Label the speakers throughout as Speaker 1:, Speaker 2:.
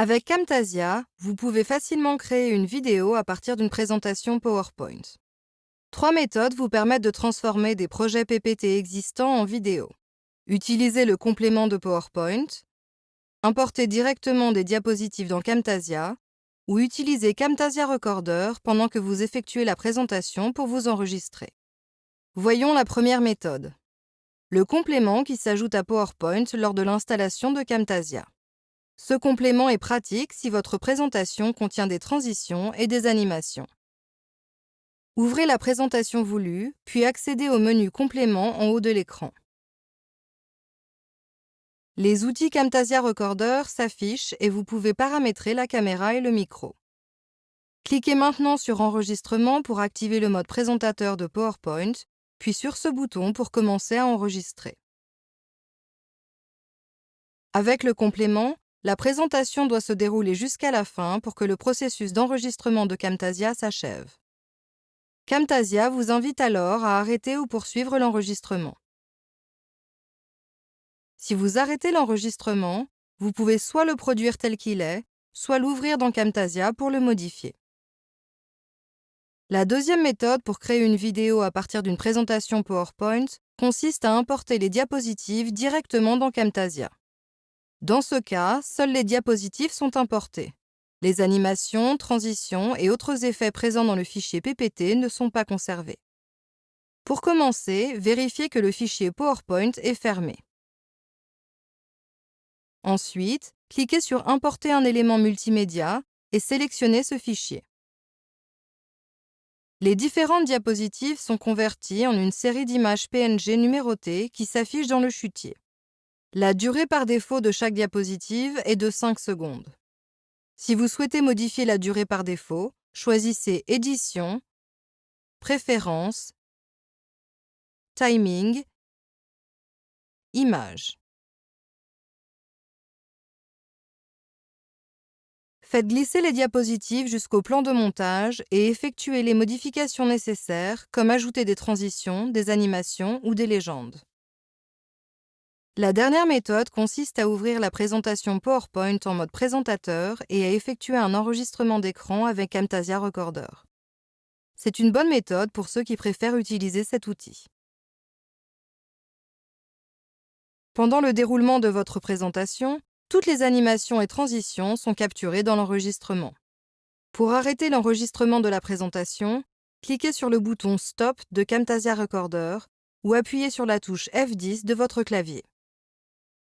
Speaker 1: Avec Camtasia, vous pouvez facilement créer une vidéo à partir d'une présentation PowerPoint. 3 méthodes vous permettent de transformer des projets PPT existants en vidéo. Utilisez le complément de PowerPoint, importer directement des diapositives dans Camtasia ou utiliser Camtasia Recorder pendant que vous effectuez la présentation pour vous enregistrer. Voyons la première méthode. Le complément qui s'ajoute à PowerPoint lors de l'installation de Camtasia. Ce complément est pratique si votre présentation contient des transitions et des animations. Ouvrez la présentation voulue, puis accédez au menu Complément en haut de l'écran. Les outils Camtasia Recorder s'affichent et vous pouvez paramétrer la caméra et le micro. Cliquez maintenant sur Enregistrement pour activer le mode présentateur de PowerPoint, puis sur ce bouton pour commencer à enregistrer. Avec le complément, la présentation doit se dérouler jusqu'à la fin pour que le processus d'enregistrement de Camtasia s'achève. Camtasia vous invite alors à arrêter ou poursuivre l'enregistrement. Si vous arrêtez l'enregistrement, vous pouvez soit le produire tel qu'il est, soit l'ouvrir dans Camtasia pour le modifier. La deuxième méthode pour créer une vidéo à partir d'une présentation PowerPoint consiste à importer les diapositives directement dans Camtasia. Dans ce cas, seules les diapositives sont importées. Les animations, transitions et autres effets présents dans le fichier PPT ne sont pas conservés. Pour commencer, vérifiez que le fichier PowerPoint est fermé. Ensuite, cliquez sur Importer un élément multimédia et sélectionnez ce fichier. Les différentes diapositives sont converties en une série d'images PNG numérotées qui s'affichent dans le chutier. La durée par défaut de chaque diapositive est de 5 secondes. Si vous souhaitez modifier la durée par défaut, choisissez Édition, Préférences, Timing, Images. Faites glisser les diapositives jusqu'au plan de montage et effectuez les modifications nécessaires, comme ajouter des transitions, des animations ou des légendes. La dernière méthode consiste à ouvrir la présentation PowerPoint en mode présentateur et à effectuer un enregistrement d'écran avec Camtasia Recorder. C'est une bonne méthode pour ceux qui préfèrent utiliser cet outil. Pendant le déroulement de votre présentation, toutes les animations et transitions sont capturées dans l'enregistrement. Pour arrêter l'enregistrement de la présentation, cliquez sur le bouton Stop de Camtasia Recorder ou appuyez sur la touche F10 de votre clavier.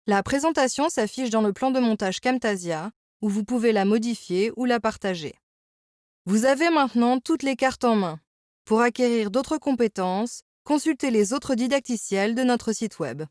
Speaker 1: La présentation s'affiche dans le plan de montage Camtasia, où vous pouvez la modifier ou la partager. Vous avez maintenant toutes les cartes en main. Pour acquérir d'autres compétences, consultez les autres didacticiels de notre site web.